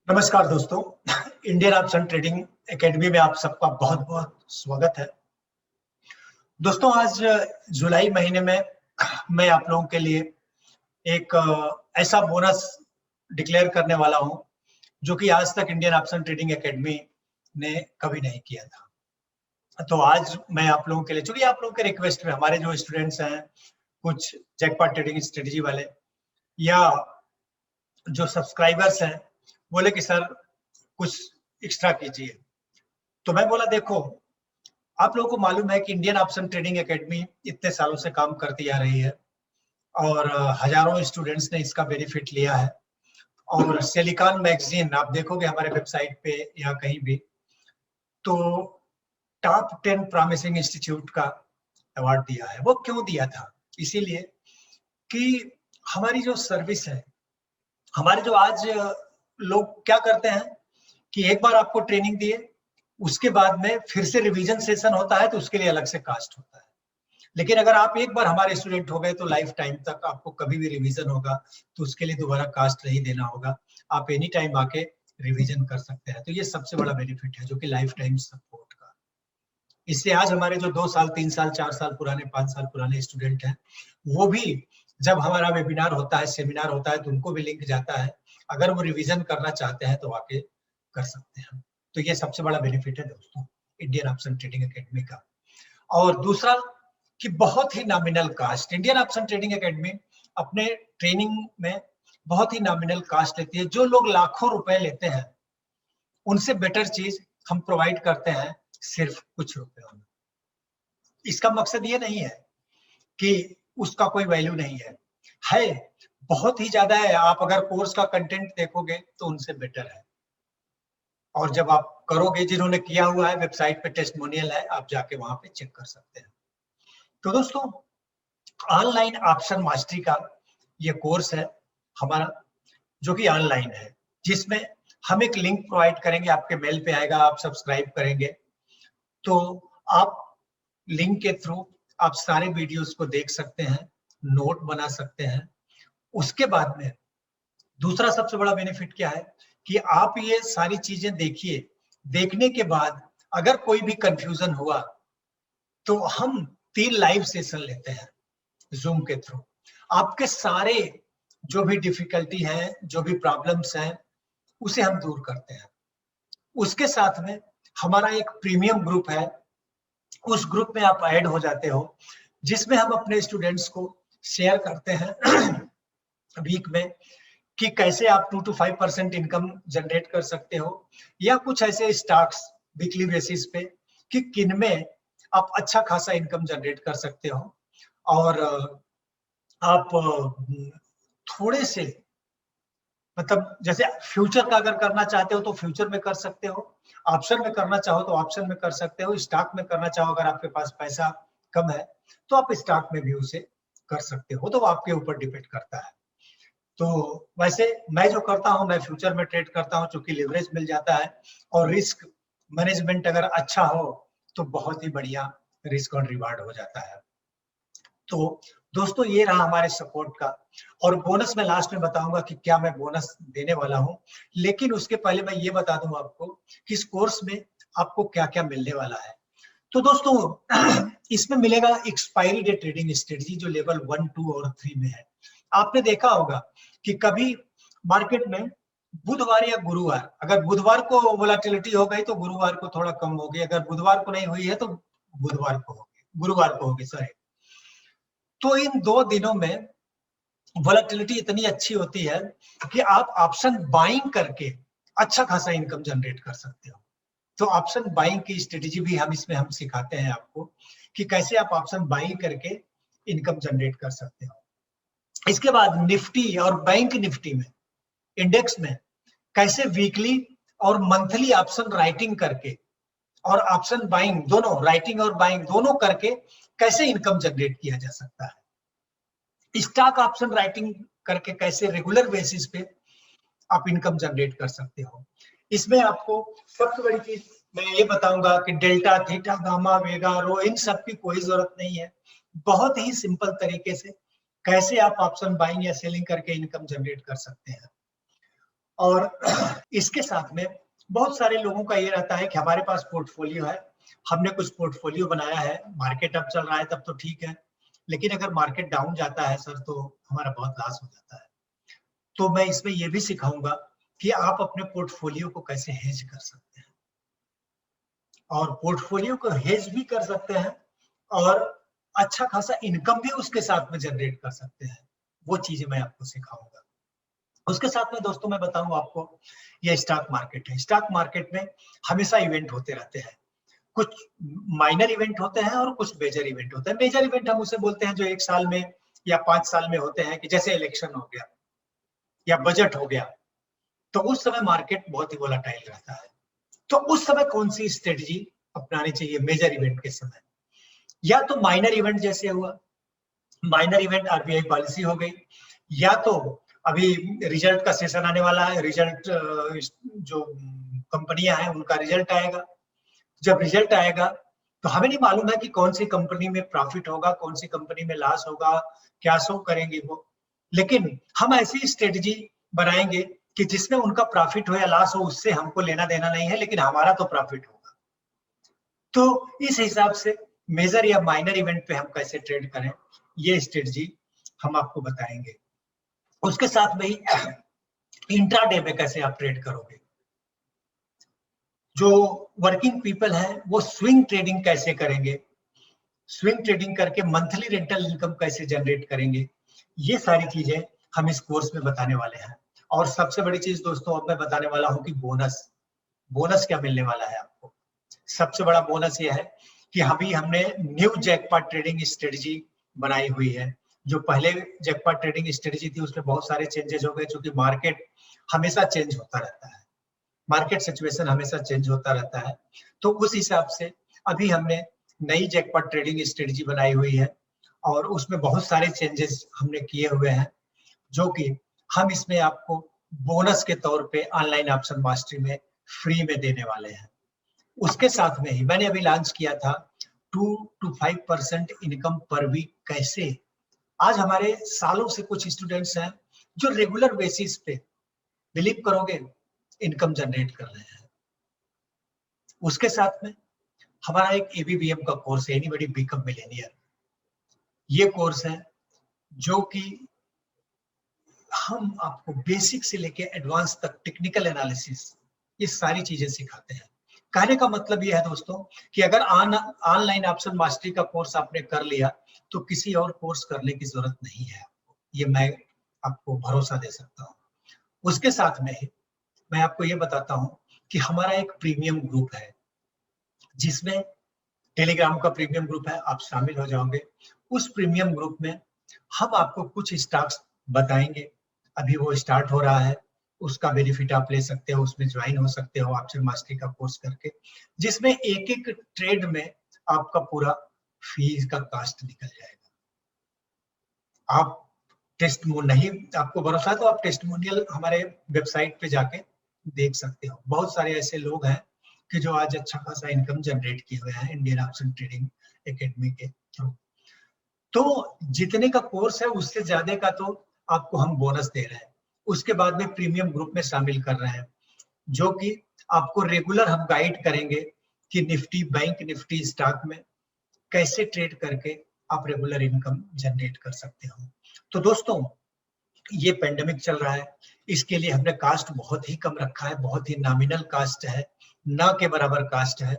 नमस्कार दोस्तों, Indian option trading academy में आप सबका बहुत बहुत स्वागत है। दोस्तों, आज जुलाई महीने में मैं आप लोगों के लिए एक ऐसा बोनस डिक्लेयर करने वाला हूं जो कि आज तक इंडियन ऑप्शन ट्रेडिंग एकेडमी ने कभी नहीं किया था। तो आज मैं आप लोगों के लिए, चूंकि आप लोगों के रिक्वेस्ट में हमारे जो स्टूडेंट्स हैं, कुछ जैकपॉट ट्रेडिंग स्ट्रेटेजी वाले या जो सब्सक्राइबर्स हैं, बोले कि सर कुछ एक्स्ट्रा कीजिए। तो मैं बोला, देखो, आप लोगों को मालूम है कि इंडियन ऑप्शन ट्रेडिंग एकेडमी इतने सालों से काम करती आ रही है और हजारों स्टूडेंट्स ने इसका बेनिफिट लिया है। और सिलिकॉन मैगजीन आप देखोगे हमारे वेबसाइट पे या कहीं भी, तो टॉप 10 प्रॉमिसिंग इंस्टीट्यूट का अवार्ड दिया है। वो क्यों दिया था? इसीलिए कि हमारी जो सर्विस है, हमारे जो आज लोग क्या करते हैं कि एक बार आपको ट्रेनिंग दिए, उसके बाद में फिर से रिवीजन सेशन होता है तो उसके लिए अलग से कास्ट होता है। लेकिन अगर आप एक बार हमारे स्टूडेंट हो गए तो लाइफ टाइम तक आपको कभी भी रिवीजन होगा तो उसके लिए दोबारा कास्ट नहीं देना होगा। आप एनी टाइम आके रिवीजन कर सकते हैं। तो ये सबसे बड़ा बेनिफिट है, जो कि लाइफ टाइम सपोर्ट का। इससे आज हमारे जो 2 साल 3 साल 4 साल पुराने 5 साल पुराने स्टूडेंट हैं, वो भी जब हमारा वेबिनार होता है, सेमिनार होता है, तो उनको भी लिंक जाता है। अगर वो रिवीजन करना चाहते हैं तो आके कर सकते हैं। तो ये सबसे बड़ा बेनिफिट है दोस्तों इंडियन ऑप्शन ट्रेडिंग एकेडमी का। और दूसरा कि बहुत ही nominal cost, Indian option trading academy अपने ट्रेनिंग में बहुत ही नॉमिनल कास्ट लेती है। जो लोग लाखों रुपए लेते हैं, उनसे बेटर चीज हम प्रोवाइड करते हैं सिर्फ कुछ रुपयों में। इसका मकसद ये नहीं है कि उसका कोई वैल्यू नहीं है बहुत ही ज्यादा है। आप अगर कोर्स का कंटेंट देखोगे तो उनसे बेटर है। और जब आप करोगे, जिन्होंने किया हुआ है, वेबसाइट पे टेस्टिमोनियल है, आप जाके वहां पे चेक कर सकते हैं। तो दोस्तों, ऑनलाइन ऑप्शन मास्टरी का ये कोर्स है हमारा, जो कि ऑनलाइन है, जिसमें हम एक लिंक प्रोवाइड करेंगे, आपके मेल पे आएगा, आप सब्सक्राइब करेंगे तो आप लिंक के थ्रू आप सारे वीडियोस को देख सकते हैं, नोट बना सकते हैं। उसके बाद में दूसरा सबसे बड़ा बेनिफिट क्या है कि आप ये सारी चीजें देखिए, देखने के बाद अगर कोई भी कंफ्यूजन हुआ तो हम 3 लाइव सेशन लेते हैं जूम के थ्रू। आपके सारे जो भी डिफिकल्टी है, जो भी प्रॉब्लम्स हैं, उसे हम दूर करते हैं। उसके साथ में हमारा एक प्रीमियम ग्रुप है, उस ग्रुप में आप ऐड हो जाते हो, जिसमें हम अपने स्टूडेंट्स को शेयर करते हैं वीक में कि कैसे आप 2 to 5% इनकम जनरेट कर सकते हो, या कुछ ऐसे स्टॉक्स वीकली बेसिस पे कि किनमें आप अच्छा खासा इनकम जनरेट कर सकते हो। और आप थोड़े से, मतलब जैसे फ्यूचर का अगर करना चाहते हो तो फ्यूचर में कर सकते हो, ऑप्शन में करना चाहो तो ऑप्शन में कर सकते हो, स्टॉक में करना चाहो, अगर आपके पास पैसा कम है तो आप स्टॉक में भी उसे कर सकते हो। तो वो आपके ऊपर डिपेंड करता है। तो वैसे मैं जो करता हूं, मैं फ्यूचर में ट्रेड करता हूं, चूंकि लिवरेज मिल जाता है और रिस्क मैनेजमेंट अगर अच्छा हो तो बहुत ही बढ़िया रिस्क और रिवार्ड हो जाता है। तो दोस्तों, ये रहा हमारे सपोर्ट का। और बोनस में लास्ट में बताऊंगा कि क्या मैं बोनस देने वाला हूं, लेकिन उसके पहले मैं ये बता दूं आपको कि इस कोर्स में आपको क्या क्या मिलने वाला है। तो दोस्तों, इसमें मिलेगा एक्सपायरी डे ट्रेडिंग स्ट्रेटजी, जो लेवल 1, 2 और 3 में है। आपने देखा होगा कि कभी मार्केट में बुधवार या गुरुवार, अगर बुधवार को वोलेटिलिटी हो गई तो गुरुवार को थोड़ा कम होगी, अगर बुधवार को नहीं हुई है तो बुधवार को होगी, गुरुवार को होगी, सॉरी। तो इन 2 दिनों में वोलेटिलिटी इतनी अच्छी होती है कि आप ऑप्शन बाइंग करके अच्छा खासा इनकम जनरेट कर सकते हो। तो ऑप्शन बाइंग की स्ट्रेटेजी भी हम सिखाते हैं आपको कि कैसे आप ऑप्शन बाइंग करके इनकम जनरेट कर सकते हो। इसके बाद निफ्टी और बैंक निफ्टी में, इंडेक्स में, कैसे वीकली और मंथली ऑप्शन राइटिंग करके और ऑप्शन बाइंग दोनों, राइटिंग और बाइंग दोनों करके कैसे इनकम जनरेट किया जा सकता है। स्टॉक ऑप्शन राइटिंग करके कैसे रेगुलर बेसिस पे आप इनकम जनरेट कर सकते हो। इसमें आपको सबसे बड़ी चीज मैं ये बताऊंगा कि डेल्टा, थीटा, गामा, वेगा, रो, इन सब की कोई जरूरत नहीं है। बहुत ही सिंपल तरीके से कैसे आप ऑप्शन बाइंग या सेलिंग करके इनकम जनरेट कर सकते हैं। और इसके साथ में बहुत सारे लोगों का ये रहता है कि हमारे पास पोर्टफोलियो है, हमने कुछ पोर्टफोलियो बनाया है, मार्केट अप चल रहा है तब तो ठीक है, लेकिन अगर मार्केट डाउन जाता है सर तो हमारा बहुत लॉस हो जाता है। तो मैं इसमें ये भी सिखाऊंगा कि आप अपने पोर्टफोलियो को कैसे हेज कर सकते हैं, और पोर्टफोलियो को हेज भी कर सकते हैं और अच्छा खासा इनकम भी उसके साथ में जनरेट कर सकते हैं। वो चीजें मैं आपको सिखाऊंगा। उसके साथ में दोस्तों मैं बताऊं आपको, ये स्टॉक मार्केट है। स्टॉक मार्केट में हमेशा इवेंट होते रहते हैं, कुछ माइनर इवेंट होते हैं और कुछ मेजर इवेंट होते हैं। मेजर इवेंट हम उसे बोलते हैं जो 1 साल में या 5 साल में होते हैं, कि जैसे इलेक्शन हो गया या बजट हो गया, तो उस समय मार्केट बहुत ही वोलाटाइल रहता है। तो उस समय कौन सी स्ट्रेटजी अपनानी चाहिए मेजर इवेंट के समय? या तो माइनर इवेंट जैसे हुआ, माइनर इवेंट आरबीआई पॉलिसी हो गई, या तो अभी रिजल्ट का सेशन आने वाला है, रिजल्ट जो कंपनियां हैं उनका रिजल्ट आएगा। जब रिजल्ट आएगा तो हमें नहीं मालूम है कि कौन सी कंपनी में प्रॉफिट होगा, कौन सी कंपनी में लॉस होगा, क्या शो करेंगे वो, लेकिन हम ऐसी स्ट्रेटजी बनाएंगे कि जिसमें उनका प्रॉफिट हो या लॉस हो उससे हमको लेना देना नहीं है, लेकिन हमारा तो प्रॉफिट होगा। तो इस हिसाब से मेजर या माइनर इवेंट पे हम कैसे ट्रेड करें, ये स्ट्रेटजी हम आपको बताएंगे। उसके साथ में ही इंट्राडे में कैसे आप ट्रेड करोगे। जो वर्किंग पीपल है वो स्विंग ट्रेडिंग कैसे करेंगे, स्विंग ट्रेडिंग करके मंथली रेंटल इनकम कैसे जनरेट करेंगे, ये सारी चीजें हम इस कोर्स में बताने वाले हैं। और सबसे बड़ी चीज दोस्तों अब मैं बताने वाला हूं कि बोनस, बोनस क्या मिलने वाला है आपको। सबसे बड़ा बोनस ये है कि हमने न्यू जैकपॉट ट्रेडिंग स्ट्रेटजी बनाई हुई है। जो पहले जैकपॉट ट्रेडिंग स्ट्रेटजी थी उसमें बहुत सारे चेंजेस हो गए, क्योंकि मार्केट हमेशा चेंज होता रहता है, मार्केट सिचुएशन हमेशा चेंज होता रहता है। तो उस हिसाब से अभी हमने नई जैकपॉट ट्रेडिंग स्ट्रेटजी बनाई हुई है और उसमें बहुत सारे चेंजेस हमने किए हुए हैं, जो कि हम इसमें आपको बोनस के तौर पे ऑनलाइन ऑप्शन मास्टरी में फ्री में देने वाले हैं। उसके साथ में ही मैंने अभी लॉन्च किया था 2 to 5% इनकम पर वीक कैसे। आज हमारे सालों से कुछ स्टूडेंट्स हैं जो रेगुलर बेसिस पे, बिलीव करोगे, इनकम जनरेट कर रहे हैं। उसके साथ में हमारा एक एबीबीएम का कोर्स है, एनीबॉडी बिकम मिलेनियर। ये कोर्स है जो कि हम आपको बेसिक से लेके एडवांस तक टेक्निकल एनालिसिस, ये सारी चीजें सिखाते हैं। कहने का मतलब ये है दोस्तों कि अगर ऑनलाइन ऑप्शन मास्टरी का कोर्स आपने कर लिया तो किसी और कोर्स करने की जरूरत नहीं है आपको, ये मैं आपको भरोसा दे सकता हूँ। उसके साथ में ही मैं आपको ये बताता हूँ कि हमारा एक प्रीमियम ग्रुप है, जिसमें टेलीग्राम का प्रीमियम ग्रुप है, आप शामिल हो जाओगे। उस प्रीमियम ग्रुप में हम आपको कुछ स्टॉक्स बताएंगे, अभी वो स्टार्ट हो रहा है, उसका बेनिफिट आप ले सकते हो, उसमें ज्वाइन हो सकते हो ऑप्शन मास्टरी का कोर्स करके, जिसमें एक एक ट्रेड में आपका पूरा फीस का कास्ट निकल जाएगा। आप नहीं आपको भरोसा है तो आप टेस्टिमोनियल हमारे वेबसाइट पे जाके देख सकते हो। बहुत सारे ऐसे लोग हैं कि जो आज अच्छा खासा इनकम जनरेट किए हुए हैं इंडियन ऑप्शन ट्रेडिंग एकेडमी के थ्रू। तो जितने का कोर्स है उससे ज्यादा का तो आपको हम बोनस दे रहे हैं। उसके बाद में प्रीमियम ग्रुप में शामिल कर रहे हैं, जो कि आपको रेगुलर हम गाइड करेंगे कि निफ्टी, बैंक निफ्टी स्टॉक में कैसे ट्रेड करके आप रेगुलर इनकम जनरेट कर सकते हो। तो दोस्तों ये पेंडेमिक चल रहा है, इसके लिए हमने कास्ट बहुत ही कम रखा है, बहुत ही नॉमिनल कास्ट है, ना के बराबर कास्ट है।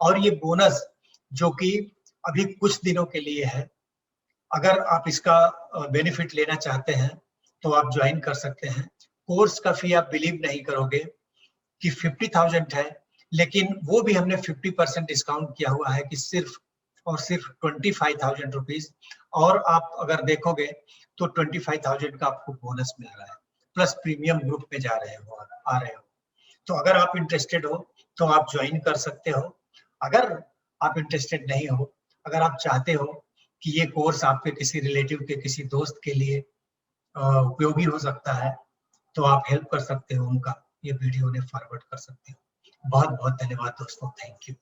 और ये बोनस जो कि अभी कुछ दिनों के लिए है, अगर आप इसका बेनिफिट लेना चाहते हैं तो आप ज्वाइन कर सकते हैं। कोर्स का फी आप बिलीव नहीं करोगे कि 50,000 है, लेकिन वो भी हमने 50% डिस्काउंट किया हुआ है कि सिर्फ और सिर्फ 25,000 रुपीज। और आप अगर देखोगे तो 25,000 का आपको बोनस मिल रहा है, प्लस प्रीमियम ग्रुप में आ रहे हो। तो अगर आप इंटरेस्टेड हो तो आप ज्वाइन कर सकते हो। अगर आप इंटरेस्टेड नहीं हो, अगर आप चाहते हो कि ये कोर्स आपके किसी रिलेटिव के, किसी दोस्त के लिए उपयोगी हो सकता है, तो आप हेल्प कर सकते हो, उनका ये वीडियो उन्हें फॉरवर्ड कर सकते हो। बहुत बहुत धन्यवाद दोस्तों, थैंक यू।